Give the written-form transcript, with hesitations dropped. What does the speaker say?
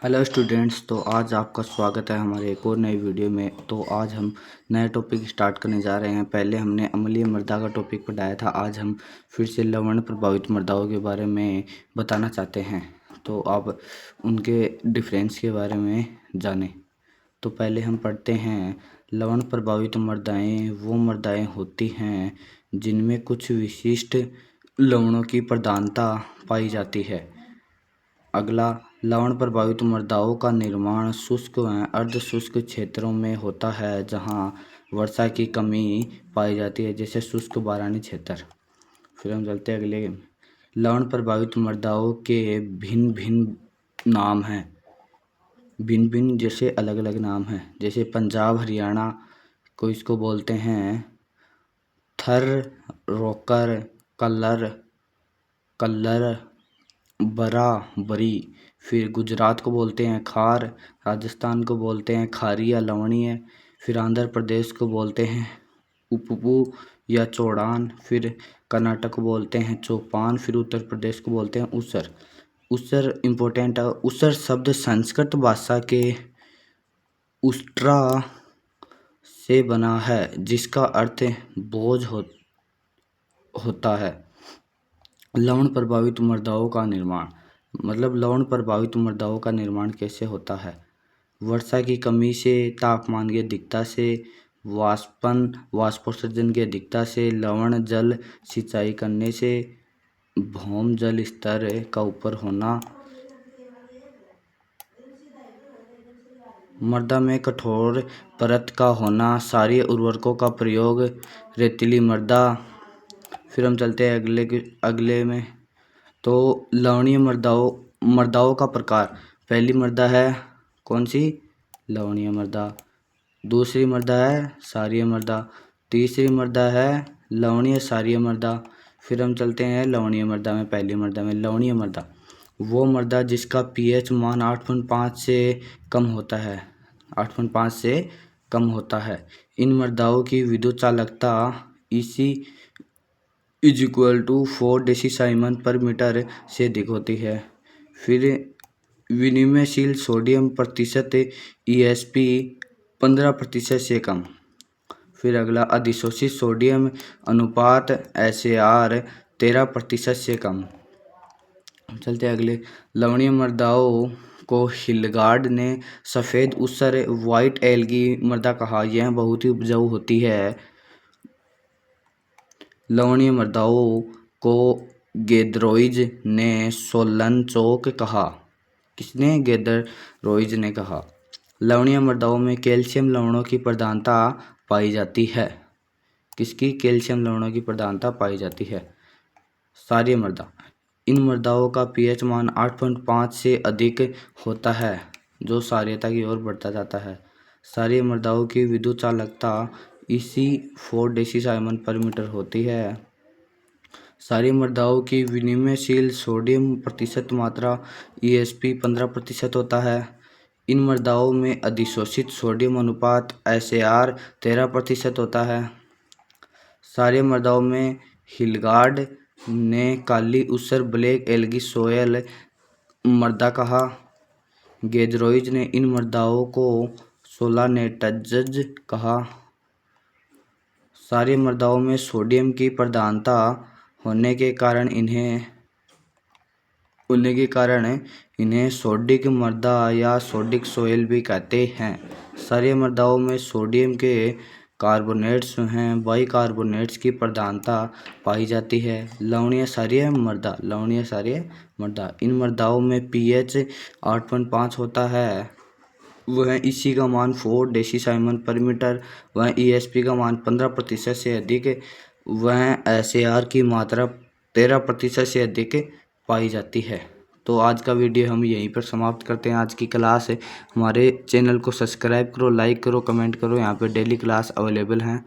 Hello students. तो आज आपका स्वागत है हमारे एक और नई वीडियो में। तो आज हम नया टॉपिक स्टार्ट करने जा रहे हैं। पहले हमने अम्लीय मृदा का टॉपिक पढ़ाया था। आज हम फिर से लवण प्रभावित मृदाओं के बारे में बताना चाहते हैं। तो आप उनके डिफरेंस के बारे में जानें। तो पहले हम पढ़ते हैं, लवण प्रभावित मृदाएँ वो मृदाएँ होती हैं जिनमें कुछ विशिष्ट लवणों की प्रधानता पाई जाती है। अगला, लवण प्रभावित मृदाओं का निर्माण शुष्क व अर्ध शुष्क क्षेत्रों में होता है जहां वर्षा की कमी पाई जाती है, जैसे शुष्क बारानी क्षेत्र। फिर हम चलते हैं अगले। लवण प्रभावित मृदाओं के भिन्न भिन्न नाम हैं। भिन्न भिन्न जैसे अलग अलग नाम हैं, जैसे पंजाब हरियाणा को इसको बोलते हैं थर, रोकर, कल्लर, कल्लर, बराबरी। फिर गुजरात को बोलते हैं खार, राजस्थान को बोलते हैं खारी या लवणीय। फिर आंध्र प्रदेश को बोलते हैं उपपू या चौड़ान। फिर कर्नाटक को बोलते हैं चौपान। फिर उत्तर प्रदेश को बोलते हैं उसर। उसर इम्पोर्टेंट है। उसर शब्द संस्कृत भाषा के उस्ट्रा से बना है, जिसका अर्थ बोझ होता है। लवण प्रभावित मृदाओं का निर्माण, मतलब लवण प्रभावित मृदाओं का निर्माण कैसे होता है? वर्षा की कमी से, तापमान की अधिकता से, वाष्पोत्सर्जन की अधिकता से, लवण जल सिंचाई करने से, भौम जल स्तर का ऊपर होना, मृदा में कठोर परत का होना, क्षारीय उर्वरकों का प्रयोग, रेतीली मृदा। फिर हम चलते हैं अगले में। तो लवणीय मृदाओं का प्रकार। पहली मृदा है कौन सी? लवणीय मृदा। दूसरी मृदा है क्षारीय मृदा। तीसरी मृदा है लवणीय क्षारीय मृदा। फिर हम चलते हैं लवणीय मृदा में। पहली मृदा में लवणीय मृदा वो मृदा जिसका pH मान 8.5 से कम होता है। 8.5 से कम होता है। इन मृदाओं की विद्युत चालकता EC = 4 डेसीसाइमन पर मीटर से अधिक होती है। फिर विनिमयशील सोडियम प्रतिशत ESP 15% से कम। फिर अगला, अधिशोषित सोडियम अनुपात SAR 13% से कम। चलते अगले। लवणीय मृदाओं को हिलगार्ड ने सफ़ेद ऊसर व्हाइट एल्गी मृदा कहा। यह बहुत ही उपजाऊ होती है। लवणीय मृदाओं को गेदरोइज ने सोलन चौक कहा। किसने? गेदरोइज ने कहा। लवणीय मृदाओं में कैल्शियम लवणों की प्रधानता पाई जाती है। किसकी? कैल्शियम लवणों की प्रधानता पाई जाती है। क्षारीय मृदा, इन मृदाओं का pH मान 8.5 से अधिक होता है, जो क्षारीयता की ओर बढ़ता जाता है। क्षारीय मृदाओं की विद्युत चालकता EC 4 डेसीसाइमन पर मीटर होती है। क्षारीय मृदाओं की विनिमयशील सोडियम प्रतिशत मात्रा ESP 15% होता है। इन मृदाओं में अधिशोषित सोडियम अनुपात SAR 13% होता है। क्षारीय मृदाओं में हिलगार्ड ने काली ऊसर ब्लैक एल्गी सोयल मृदा कहा। गेदरोइज ने इन मृदाओं को सोलानेटज कहा। क्षारीय मृदाओं में सोडियम की प्रधानता होने के कारण इन्हें सोडिक मृदा या सोडिक सोयल भी कहते हैं। क्षारीय मृदाओं में सोडियम के कार्बोनेट्स हैं बाइकार्बोनेट्स की प्रधानता पाई जाती है। लवणीय क्षारीय मृदा, इन मृदाओं में pH 8.5 होता है। वह EC का मान 4 डेसीसाइमन पर मीटर, वह ESP का मान 15% से अधिक, वह SAR की मात्रा 13% से अधिक पाई जाती है। तो आज का वीडियो हम यहीं पर समाप्त करते हैं। आज की क्लास है। हमारे चैनल को सब्सक्राइब करो, लाइक करो, कमेंट करो। यहाँ पे डेली क्लास अवेलेबल हैं।